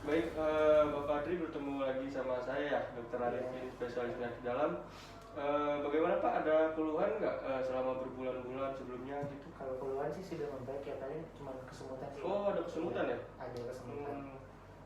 Baik, Bapak Adri bertemu lagi sama saya ya, Dr. Arifin, spesialis penyakit dalam. Bagaimana Pak, ada keluhan nggak selama berbulan-bulan sebelumnya gitu? Kalau keluhan sih sudah membaik ya, paling cuma kesemutan sih. Oh, ada kesemutan ya? Ada kesemutan.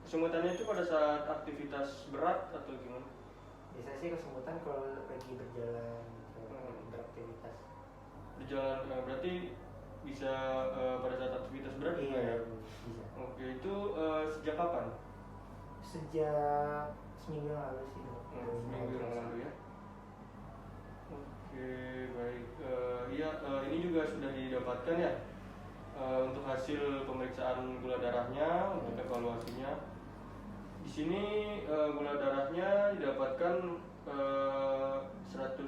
Kesemutannya itu pada saat aktivitas berat atau gimana? Biasanya sih kesemutan kalau lagi berjalan gitu, beraktivitas. Berjalan, berarti bisa pada saat aktivitas berat juga Iya, ya? bisa. Oke, itu sejak kapan? Sejak seminggu yang lalu sih dok. Seminggu yang lalu ya. Oke, baik. Ini juga sudah didapatkan ya untuk hasil pemeriksaan gula darahnya, untuk evaluasinya. Di sini gula darahnya didapatkan 150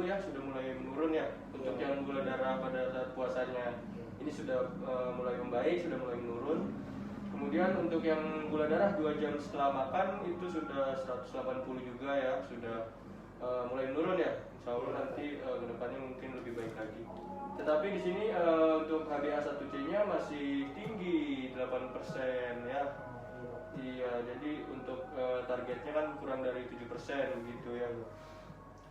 ya, sudah mulai menurun ya. Untuk yang gula darah pada saat puasanya ini sudah mulai membaik, sudah mulai menurun. Kemudian untuk yang gula darah 2 jam setelah makan itu sudah 180 juga ya, sudah mulai menurun ya. Insya Allah nanti kedepannya mungkin lebih baik lagi. Tetapi di sini untuk HbA1c-nya masih tinggi 8% ya. Iya, jadi untuk targetnya kan kurang dari 7% gitu ya.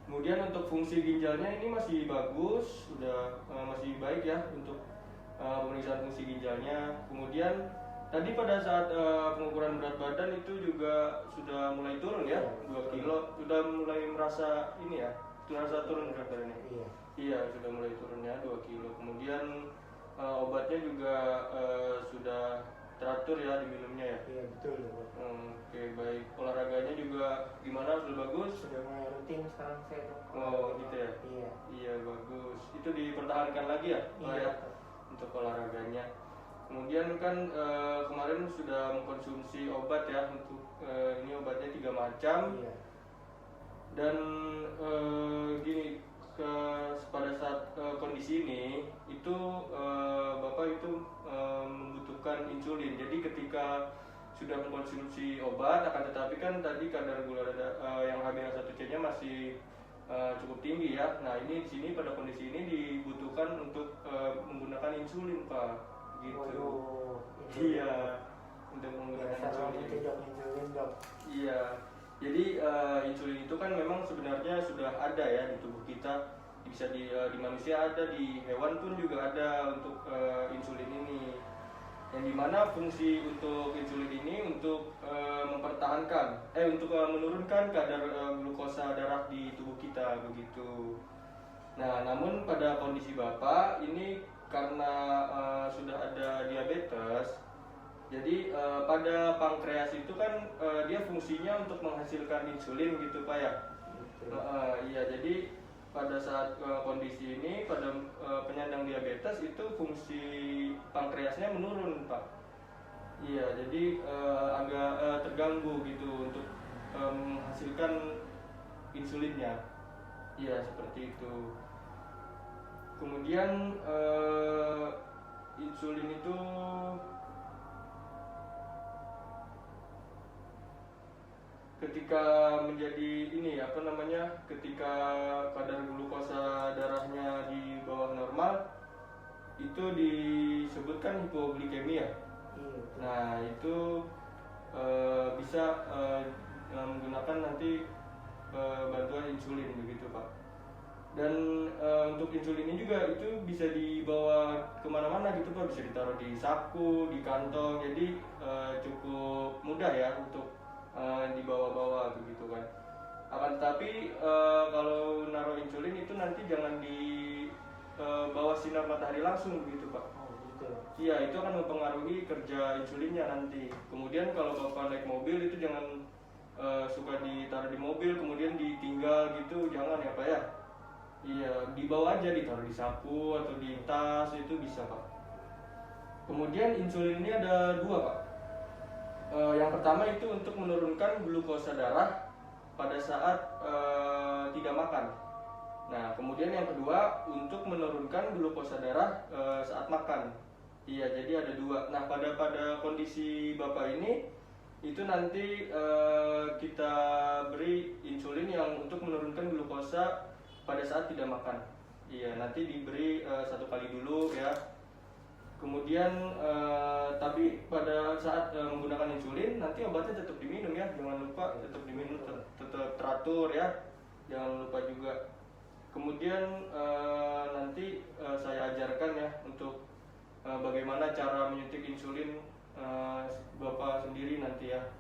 Kemudian untuk fungsi ginjalnya ini masih bagus, sudah masih baik ya untuk pemeriksaan fungsi ginjalnya. Kemudian tadi pada saat pengukuran berat badan itu juga sudah mulai turun ya, 2 kilo, sudah mulai merasa ini ya, merasa turun berat badannya. Iya, sudah mulai turun ya 2 kilo. Kemudian obatnya juga sudah teratur ya diminumnya ya. Iya betul. Oke, baik. Olahraganya juga gimana? Sudah bagus? Sudah mulai rutin sekarang saya dok. Oh gitu ya. Iya. Iya, bagus. Itu dipertahankan lagi ya, Pak, Iya. ya? Untuk olahraganya. Kemudian kan kemarin sudah mengkonsumsi obat ya, untuk ini obatnya 3 macam. Iya. Dan gini, pada saat kondisi ini itu Bapak itu membutuhkan insulin. Jadi ketika sudah mengkonsumsi obat, akan tetapi kan tadi kadar gula yang HbA1c-nya masih cukup tinggi ya. Nah ini di sini pada kondisi ini dibutuhkan untuk menggunakan insulin Pak, gitu. Waduh, Iya, untuk menggunakan insulin dok. Iya. Jadi insulin itu kan memang sebenarnya sudah ada ya di tubuh kita, bisa di manusia ada, di hewan pun juga ada untuk insulin ini. Yang dimana fungsi untuk insulin ini untuk mempertahankan, untuk menurunkan kadar glukosa darah di tubuh kita begitu. Nah, namun pada kondisi Bapak ini karena sudah ada diabetes. Jadi pada pankreas itu kan dia fungsinya untuk menghasilkan insulin gitu Pak ya. Iya, jadi pada saat kondisi ini pada penyandang diabetes itu fungsi pankreasnya menurun Pak. Iya, jadi agak terganggu gitu untuk menghasilkan insulinnya. Iya, seperti itu. Kemudian insulin itu ketika menjadi ini apa namanya, ketika kadar glukosa darahnya di bawah normal itu disebutkan hipoglikemia. Nah itu bisa menggunakan nanti bantuan insulin begitu Pak. Dan untuk insulin ini juga itu bisa dibawa kemana-mana gitu Pak, bisa ditaruh di saku, di kantong, jadi cukup mudah ya untuk dibawa-bawa begitu kan. Akan tetapi kalau naruh insulin itu nanti jangan di bawah sinar matahari langsung begitu Pak. Iya, itu akan mempengaruhi kerja insulinnya nanti. Kemudian kalau Bapak naik mobil itu jangan suka ditaruh di mobil kemudian ditinggal gitu, jangan ya Pak ya. Iya, dibawa aja, ditaruh di saku atau di tas itu bisa Pak. Kemudian insulin ini ada 2 Pak. Yang pertama itu untuk menurunkan glukosa darah pada saat tidak makan. Nah, kemudian yang kedua untuk menurunkan glukosa darah saat makan. Iya, jadi ada 2. Nah, pada kondisi Bapak ini itu nanti kita beri insulin yang untuk menurunkan glukosa pada saat tidak makan. Iya, nanti diberi 1 kali dulu ya. Kemudian tapi pada saat menggunakan insulin nanti obatnya tetap diminum ya, jangan lupa tetap diminum, tetap teratur ya, jangan lupa juga. Kemudian nanti saya ajarkan ya untuk bagaimana cara menyuntik insulin Bapak sendiri nanti ya,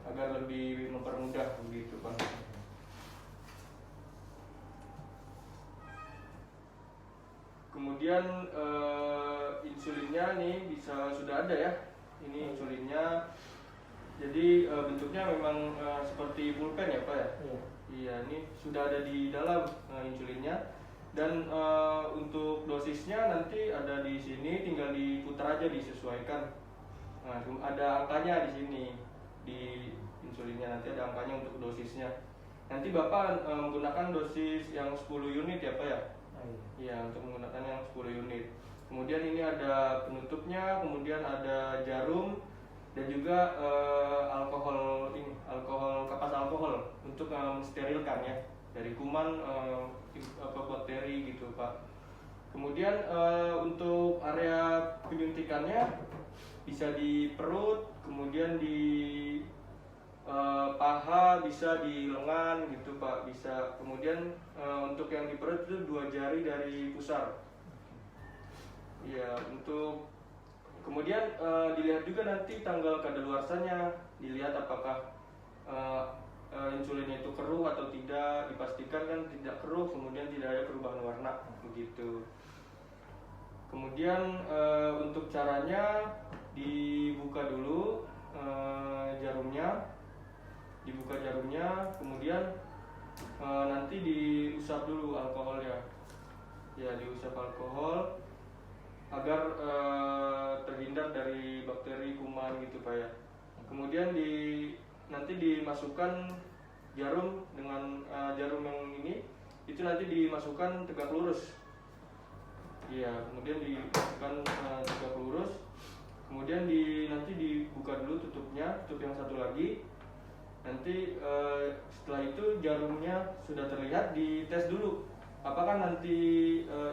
agar lebih mempermudah begitu Pak. Kemudian insulinnya nih sudah ada ya, ini insulinnya. Jadi bentuknya memang seperti pulpen ya Pak ya. Iya, ini sudah ada di dalam insulinnya. Dan untuk dosisnya nanti ada di sini, tinggal diputar aja, disesuaikan. Nah, ada angkanya di sini di insulinnya, nanti ada angkanya untuk dosisnya. Nanti Bapak menggunakan dosis yang 10 unit ya Pak ya. Iya, untuk menggunakan yang 10 unit. Kemudian ini ada penutupnya, kemudian ada jarum dan juga kapas alkohol untuk mensterilkan ya dari kuman bakteri gitu Pak. Kemudian untuk area penyuntikannya bisa di perut, kemudian di paha, bisa di lengan gitu Pak, bisa. Kemudian untuk yang di perut itu 2 jari dari pusar. Ya, untuk kemudian dilihat juga nanti tanggal kadaluarsanya, dilihat apakah insulinnya itu keruh atau tidak, dipastikan kan tidak keruh, kemudian tidak ada perubahan warna begitu. Kemudian untuk caranya dibuka dulu jarumnya, kemudian nanti diusap dulu alkoholnya. Ya, diusap alkohol agar terhindar dari bakteri, kuman gitu Pak ya. Kemudian nanti dimasukkan jarum dengan jarum yang ini, itu nanti dimasukkan tegak lurus. Iya, kemudian dimasukkan tegak lurus. Kemudian nanti dibuka dulu tutupnya, tutup yang satu lagi. Nanti setelah itu jarumnya sudah terlihat, dites dulu apakah nanti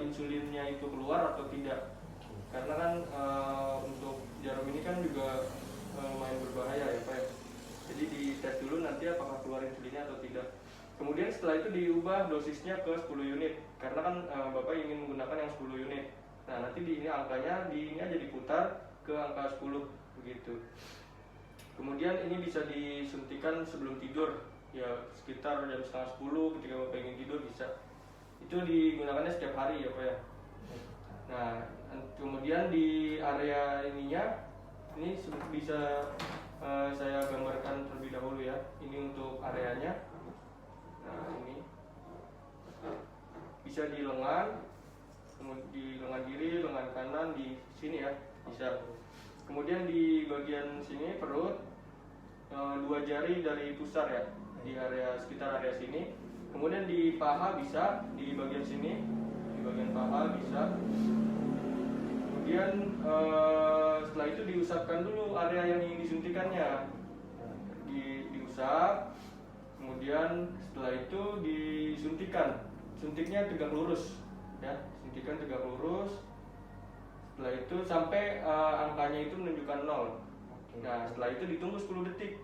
insulinnya itu keluar atau tidak. Karena kan untuk jarum ini kan juga lumayan berbahaya ya Pak. Jadi dites dulu nanti apakah keluar insulinnya atau tidak. Kemudian setelah itu diubah dosisnya ke 10 unit. Karena kan Bapak ingin menggunakan yang 10 unit. Nah, nanti ini angkanya ini aja diputar ke angka 10 begitu. Kemudian ini bisa disuntikan sebelum tidur, ya sekitar jam setengah 10 ketika Bapak ingin tidur bisa. Itu digunakannya setiap hari ya Pak ya. Nah, kemudian di area ininya, ini bisa saya gambarkan terlebih dahulu ya. Ini untuk areanya. Nah, ini bisa di lengan, di lengan kiri, lengan kanan, di sini ya bisa. Kemudian di bagian sini perut, 2 jari dari pusar ya, di area sekitar area sini. Kemudian di paha bisa, di bagian sini, di bagian paha bisa. Kemudian setelah itu diusapkan dulu area yang ingin disuntikannya, diusap. Kemudian setelah itu disuntikan, suntiknya tegak lurus ya, suntikan tegak lurus. Setelah itu sampai angkanya itu menunjukkan 0. Nah, setelah itu ditunggu 10 detik.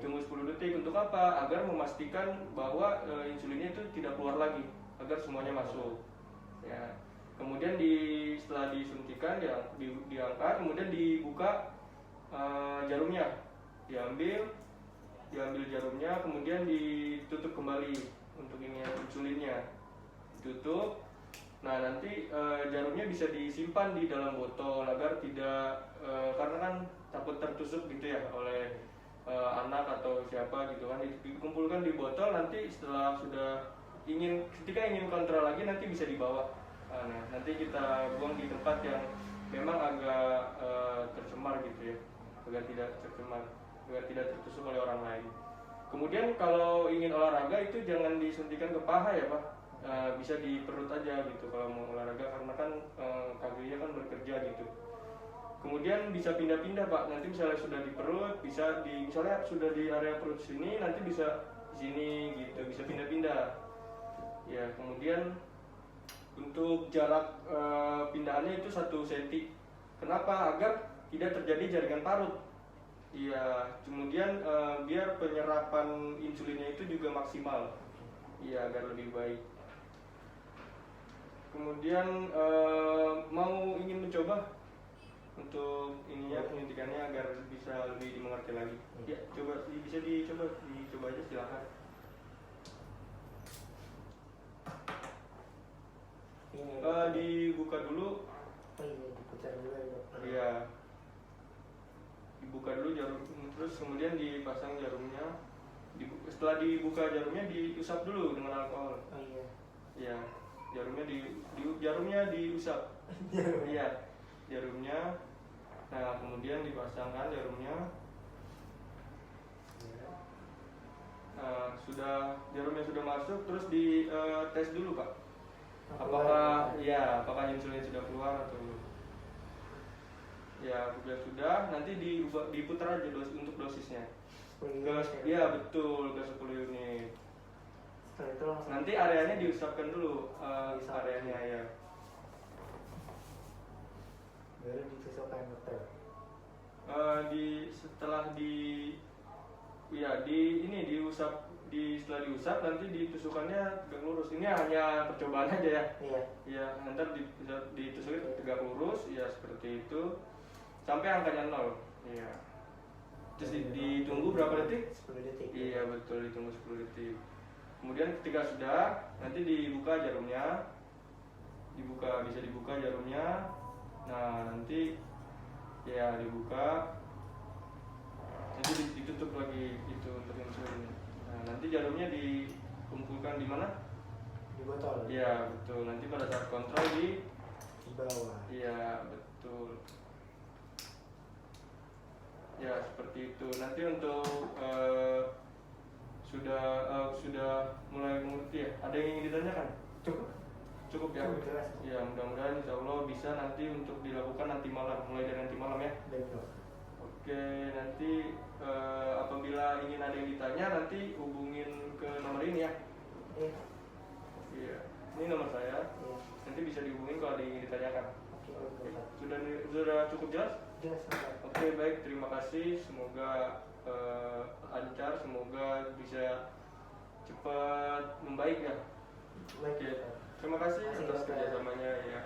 Tunggu 10 detik untuk apa? Agar memastikan bahwa insulinnya itu tidak keluar lagi, agar semuanya masuk. Ya. Kemudian setelah disuntikan, diangkat, kemudian dibuka jarumnya, diambil jarumnya, kemudian ditutup kembali untuk ini insulinnya, ditutup. Nah, nanti jarumnya bisa disimpan di dalam botol agar tidak karena kan takut tertusuk gitu ya oleh anak atau siapa gitu kan, dikumpulkan di botol. Nanti setelah ketika ingin kontrol lagi nanti bisa dibawa. Nah, nanti kita buang di tempat yang memang agak tercemar gitu ya, agar tidak tercemar, agar tidak tertusuk oleh orang lain. Kemudian kalau ingin olahraga itu jangan disuntikan ke paha ya Pak, bisa di perut aja gitu kalau mau olahraga, karena kan kakinya kan bekerja gitu. Kemudian bisa pindah-pindah Pak, nanti misalnya sudah di perut, misalnya sudah di area perut sini, nanti bisa di sini gitu, bisa pindah-pindah. Ya, kemudian Untuk jarak pindahannya itu 1 cm. Kenapa? Agar tidak terjadi jaringan parut. Iya, kemudian biar penyerapan insulinnya itu juga maksimal. Iya, agar lebih baik. Kemudian mau ingin mencoba untuk ininya penyuntikannya agar bisa lebih dimengerti lagi. Ya, coba bisa dicoba aja, silakan. Ini Dibuka dulu. oh iya, diputar dulu ya dokter. Iya. Dibuka dulu jarum, terus kemudian dipasang jarumnya. Setelah dibuka jarumnya diusap dulu dengan alkohol. Oh iya. Iya, jarumnya diusap. Iya, jarumnya. Nah, kemudian dipasangkan jarumnya. Nah, jarumnya sudah masuk, terus di tes dulu, Pak. Apakah insulin sudah keluar atau belum? Ya, apabila sudah, nanti diputar aja untuk dosisnya. Iya, betul, ke 10 unit. Setelah itu langsung Nanti areanya diusapkan dulu, Diusap. areanya ya. baru ditusukkan dokter. Setelah setelah diusap nanti ditusukkannya tegak lurus. Ini hanya percobaan aja ya. Iya. Ya, nanti ditusukkan tegak lurus, ya seperti itu sampai angkanya 0. Iya. Terus ditunggu berapa detik? 10 detik. Iya, betul, ditunggu 10 detik. Kemudian ketika sudah, nanti dibuka jarumnya. Bisa dibuka jarumnya. Nah, nanti ya dibuka. Nanti ditutup lagi itu untuk insulin. Nah, nanti jarumnya dikumpulkan di mana? Di botol. Iya, betul. Nanti pada saat kontrol Di bawah. iya, betul. Ya, seperti itu. Nanti untuk sudah mulai mengerti ya? Ada yang ingin ditanyakan? Cukup ya? Cukup jelas. Ya, mudah-mudahan insya Allah bisa nanti untuk dilakukan nanti malam, mulai dari nanti malam ya. Baik dok. Oke, nanti apabila ingin ada yang ditanya nanti hubungin ke nomor ini ya. Iya. Iya, ini nomor saya. Iya. Nanti bisa dihubungin kalau ada yang ingin ditanyakan. Oke, dokter. Sudah cukup jelas? Jelas dokter. Oke, baik, terima kasih. Semoga lancar, semoga bisa cepat membaik ya. Baik Oke, dokter. terima kasih Terima kasih, atas dokter. kerjasamanya ya.